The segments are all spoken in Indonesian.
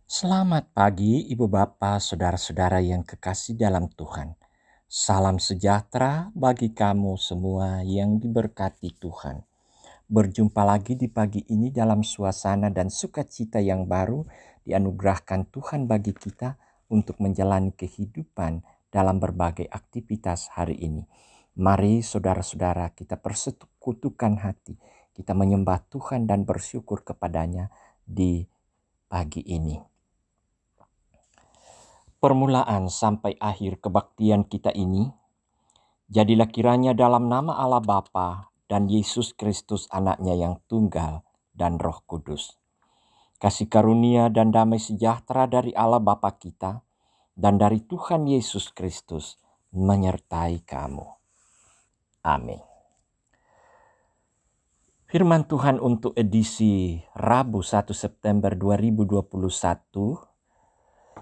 Selamat pagi Ibu Bapa, Saudara-saudara yang kekasih dalam Tuhan. Salam sejahtera bagi kamu semua yang diberkati Tuhan. Berjumpa lagi di pagi ini dalam suasana dan sukacita yang baru dianugerahkan Tuhan bagi kita untuk menjalani kehidupan dalam berbagai aktivitas hari ini. Mari saudara-saudara kita persekutukan hati, kita menyembah Tuhan dan bersyukur kepadanya di pagi ini. Permulaan sampai akhir kebaktian kita ini, jadilah kiranya dalam nama Allah Bapa dan Yesus Kristus anaknya yang tunggal dan Roh Kudus. Kasih karunia dan damai sejahtera dari Allah Bapa kita dan dari Tuhan Yesus Kristus menyertai kamu. Amin. Firman Tuhan untuk edisi Rabu 1 September 2021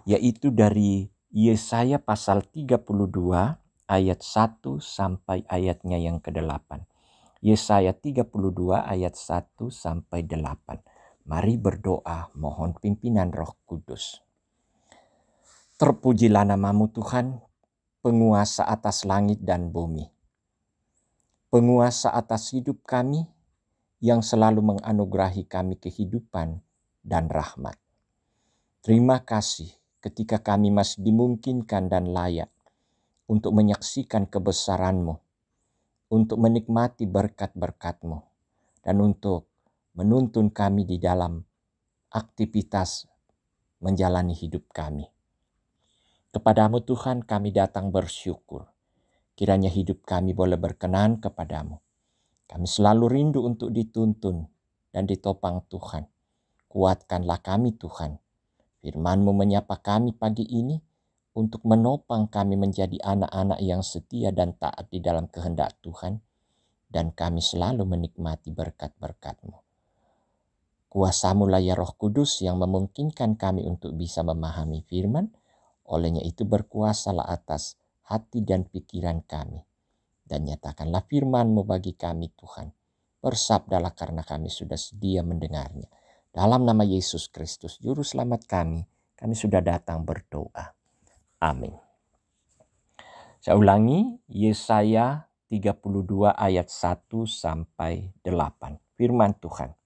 yaitu dari Yesaya pasal 32 ayat 1 sampai ayatnya yang ke-8. Yesaya 32 ayat 1 sampai 8. Mari berdoa mohon pimpinan Roh Kudus. Terpujilah namamu Tuhan, penguasa atas langit dan bumi. Penguasa atas hidup kami yang selalu menganugerahi kami kehidupan dan rahmat. Terima kasih ketika kami masih dimungkinkan dan layak untuk menyaksikan kebesaran-Mu, untuk menikmati berkat-berkat-Mu, dan untuk menuntun kami di dalam aktivitas menjalani hidup kami. Kepadamu Tuhan kami datang bersyukur. Kiranya hidup kami boleh berkenan kepadamu. Kami selalu rindu untuk dituntun dan ditopang Tuhan. Kuatkanlah kami Tuhan. Firman-Mu menyapa kami pagi ini untuk menopang kami menjadi anak-anak yang setia dan taat di dalam kehendak Tuhan. Dan kami selalu menikmati berkat-berkat-Mu. Kuasa-Mu-lah ya Roh Kudus yang memungkinkan kami untuk bisa memahami firman. Olehnya itu berkuasalah atas hati dan pikiran kami. Dan nyatakanlah firman-Mu bagi kami Tuhan. Bersabdalah karena kami sudah sedia mendengarnya. Dalam nama Yesus Kristus, Juru Selamat kami sudah datang berdoa. Amin. Saya ulangi, Yesaya 32 ayat 1 sampai 8. Firman Tuhan.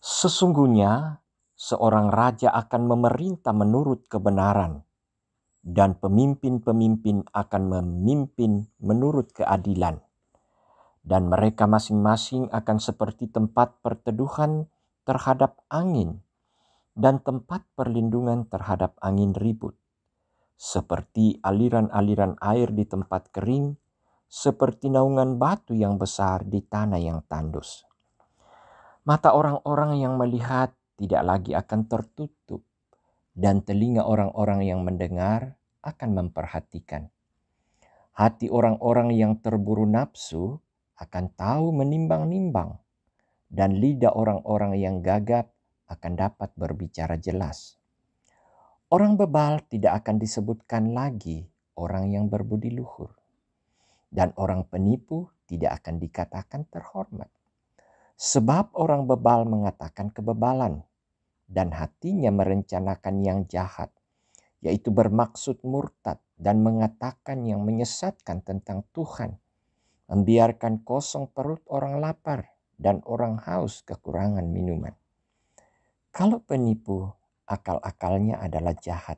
Sesungguhnya seorang raja akan memerintah menurut kebenaran, dan pemimpin-pemimpin akan memimpin menurut keadilan. Dan mereka masing-masing akan seperti tempat perteduhan terhadap angin dan tempat perlindungan terhadap angin ribut. Seperti aliran-aliran air di tempat kering, seperti naungan batu yang besar di tanah yang tandus. Mata orang-orang yang melihat tidak lagi akan tertutup, dan telinga orang-orang yang mendengar akan memperhatikan. Hati orang-orang yang terburu nafsu akan tahu menimbang-nimbang, dan lidah orang-orang yang gagap akan dapat berbicara jelas. Orang bebal tidak akan disebutkan lagi orang yang berbudi luhur, dan orang penipu tidak akan dikatakan terhormat. Sebab orang bebal mengatakan kebebalan, dan hatinya merencanakan yang jahat, yaitu bermaksud murtad dan mengatakan yang menyesatkan tentang Tuhan, membiarkan kosong perut orang lapar dan orang haus kekurangan minuman. Kalau penipu, akal-akalnya adalah jahat.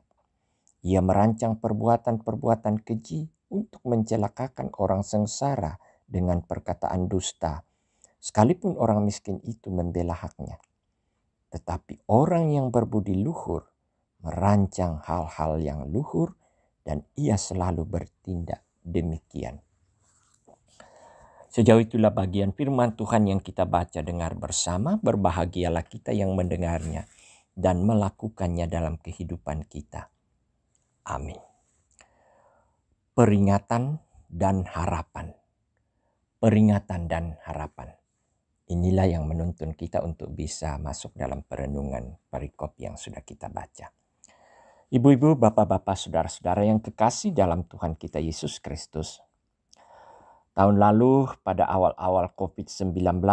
Ia merancang perbuatan-perbuatan keji untuk mencelakakan orang sengsara dengan perkataan dusta, sekalipun orang miskin itu membela haknya. Tetapi orang yang berbudi luhur merancang hal-hal yang luhur, dan ia selalu bertindak demikian. Sejauh itulah bagian firman Tuhan yang kita baca dengar bersama. Berbahagialah kita yang mendengarnya dan melakukannya dalam kehidupan kita. Amin. Peringatan dan harapan. Peringatan dan harapan. Inilah yang menuntun kita untuk bisa masuk dalam perenungan perikop yang sudah kita baca. Ibu-ibu, bapak-bapak, saudara-saudara yang kekasih dalam Tuhan kita Yesus Kristus. Tahun lalu pada awal-awal COVID-19,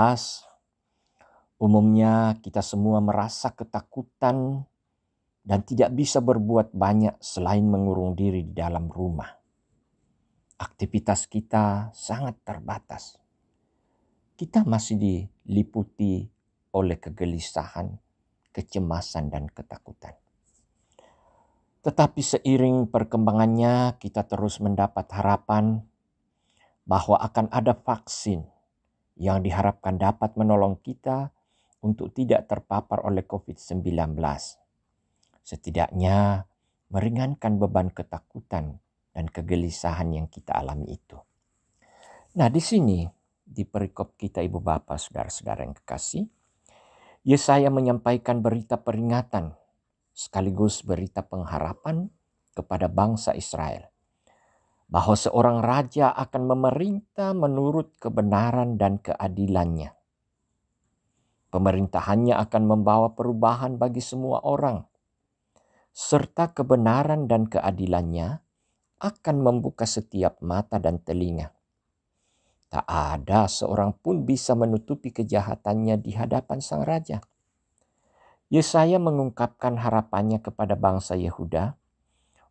umumnya kita semua merasa ketakutan dan tidak bisa berbuat banyak selain mengurung diri di dalam rumah. Aktivitas kita sangat terbatas. Kita masih diliputi oleh kegelisahan, kecemasan, dan ketakutan. Tetapi seiring perkembangannya, kita terus mendapat harapan bahwa akan ada vaksin yang diharapkan dapat menolong kita untuk tidak terpapar oleh COVID-19. Setidaknya meringankan beban ketakutan dan kegelisahan yang kita alami itu. Nah, di sini di perikop kita Ibu Bapa, saudara-saudara yang kekasih, Yesaya menyampaikan berita peringatan sekaligus berita pengharapan kepada bangsa Israel bahwa seorang raja akan memerintah menurut kebenaran dan keadilannya. Pemerintahannya akan membawa perubahan bagi semua orang, serta kebenaran dan keadilannya akan membuka setiap mata dan telinga. Tak ada seorang pun bisa menutupi kejahatannya di hadapan sang raja. Yesaya mengungkapkan harapannya kepada bangsa Yehuda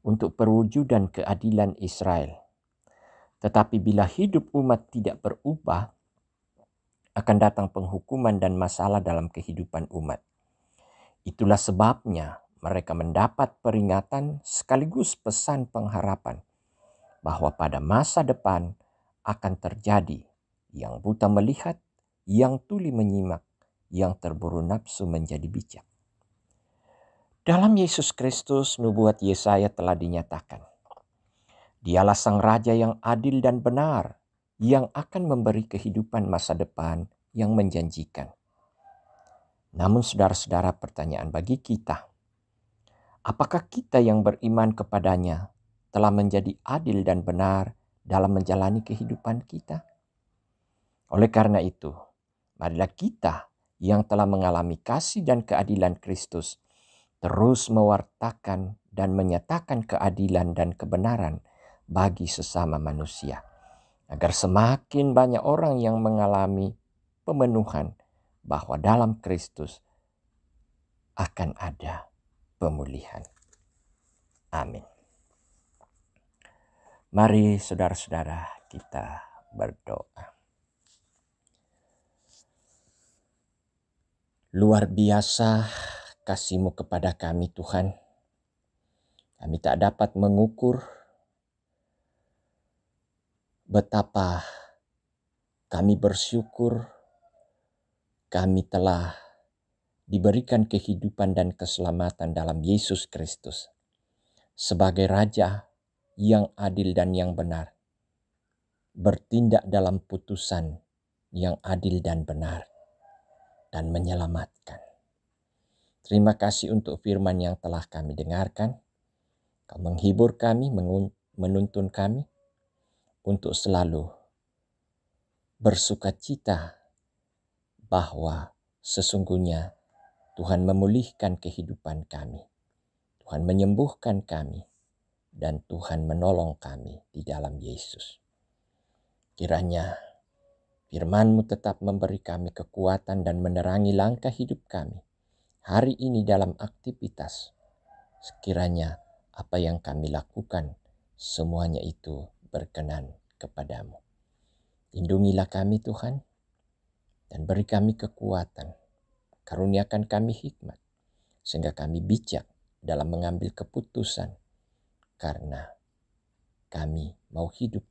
untuk perwujudan keadilan Israel. Tetapi bila hidup umat tidak berubah, akan datang penghukuman dan masalah dalam kehidupan umat. Itulah sebabnya mereka mendapat peringatan sekaligus pesan pengharapan bahwa pada masa depan akan terjadi yang buta melihat, yang tuli menyimak, yang terburu nafsu menjadi bijak. Dalam Yesus Kristus, nubuat Yesaya telah dinyatakan. Dialah sang raja yang adil dan benar, yang akan memberi kehidupan masa depan yang menjanjikan. Namun saudara-saudara, pertanyaan bagi kita, apakah kita yang beriman kepadanya telah menjadi adil dan benar dalam menjalani kehidupan kita? Oleh karena itu, marilah kita yang telah mengalami kasih dan keadilan Kristus terus mewartakan dan menyatakan keadilan dan kebenaran bagi sesama manusia, agar semakin banyak orang yang mengalami pemenuhan bahwa dalam Kristus akan ada pemulihan. Amin. Mari saudara-saudara kita berdoa. Luar biasa kasih-Mu kepada kami, Tuhan. Kami tak dapat mengukur betapa kami bersyukur kami telah diberikan kehidupan dan keselamatan dalam Yesus Kristus sebagai Raja yang adil dan yang benar, bertindak dalam putusan yang adil dan benar, dan menyelamatkan. Terima kasih untuk firman yang telah kami dengarkan. Kau menghibur kami, menuntun kami untuk selalu bersukacita bahwa sesungguhnya Tuhan memulihkan kehidupan kami. Tuhan menyembuhkan kami dan Tuhan menolong kami di dalam Yesus. Kiranya firman-Mu tetap memberi kami kekuatan dan menerangi langkah hidup kami hari ini dalam aktivitas. Sekiranya apa yang kami lakukan semuanya itu berkenan kepadamu. Lindungilah kami Tuhan dan beri kami kekuatan. Karuniakan kami hikmat sehingga kami bijak dalam mengambil keputusan karena kami mau hidup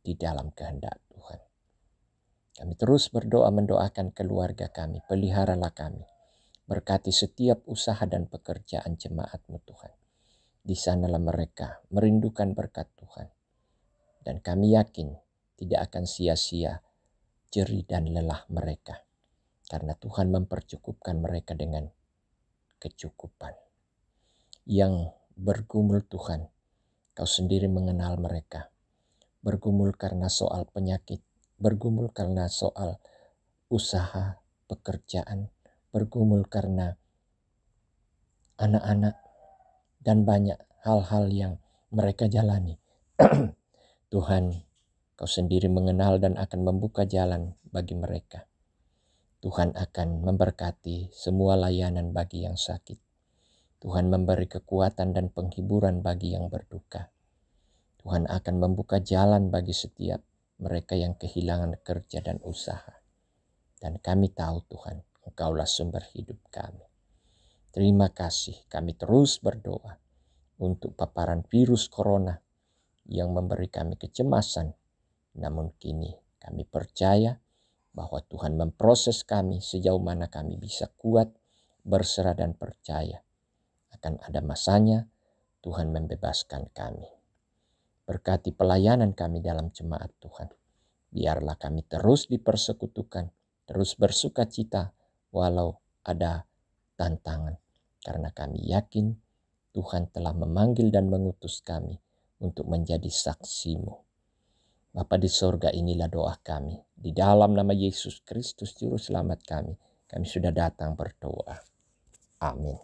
di dalam kehendak Tuhan. Kami terus berdoa mendoakan keluarga kami, peliharalah kami. Berkati setiap usaha dan pekerjaan jemaat-Mu Tuhan. Di sanalah mereka merindukan berkat Tuhan. Dan kami yakin tidak akan sia-sia jerih dan lelah mereka. Karena Tuhan mempercukupkan mereka dengan kecukupan. Yang bergumul Tuhan, Kau sendiri mengenal mereka. Bergumul karena soal penyakit, bergumul karena soal usaha, pekerjaan, bergumul karena anak-anak, dan banyak hal-hal yang mereka jalani. Tuhan, Kau sendiri mengenal dan akan membuka jalan bagi mereka. Tuhan akan memberkati semua layanan bagi yang sakit. Tuhan memberi kekuatan dan penghiburan bagi yang berduka. Tuhan akan membuka jalan bagi setiap mereka yang kehilangan kerja dan usaha. Dan kami tahu Tuhan, Engkaulah sumber hidup kami. Terima kasih, kami terus berdoa untuk paparan virus corona yang memberi kami kecemasan. Namun kini kami percaya bahwa Tuhan memproses kami sejauh mana kami bisa kuat, berserah dan percaya. Akan ada masanya Tuhan membebaskan kami. Berkati pelayanan kami dalam jemaat Tuhan. Biarlah kami terus dipersekutukan, terus bersuka cita walau ada tantangan. Karena kami yakin Tuhan telah memanggil dan mengutus kami untuk menjadi saksi-Mu. Bapa di sorga, inilah doa kami. Di dalam nama Yesus Kristus Juru Selamat kami sudah datang berdoa. Amin.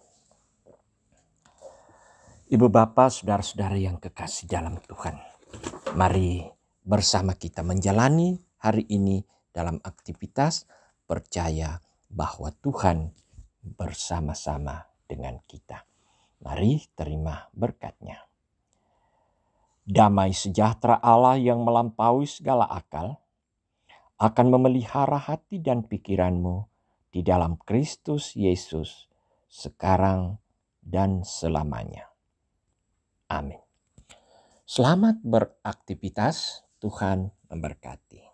Ibu Bapa, saudara-saudara yang kekasih dalam Tuhan, mari bersama kita menjalani hari ini dalam aktivitas percaya bahwa Tuhan bersama-sama dengan kita. Mari terima berkat-Nya. Damai sejahtera Allah yang melampaui segala akal akan memelihara hati dan pikiranmu di dalam Kristus Yesus sekarang dan selamanya. Amin. Selamat beraktivitas, Tuhan memberkati.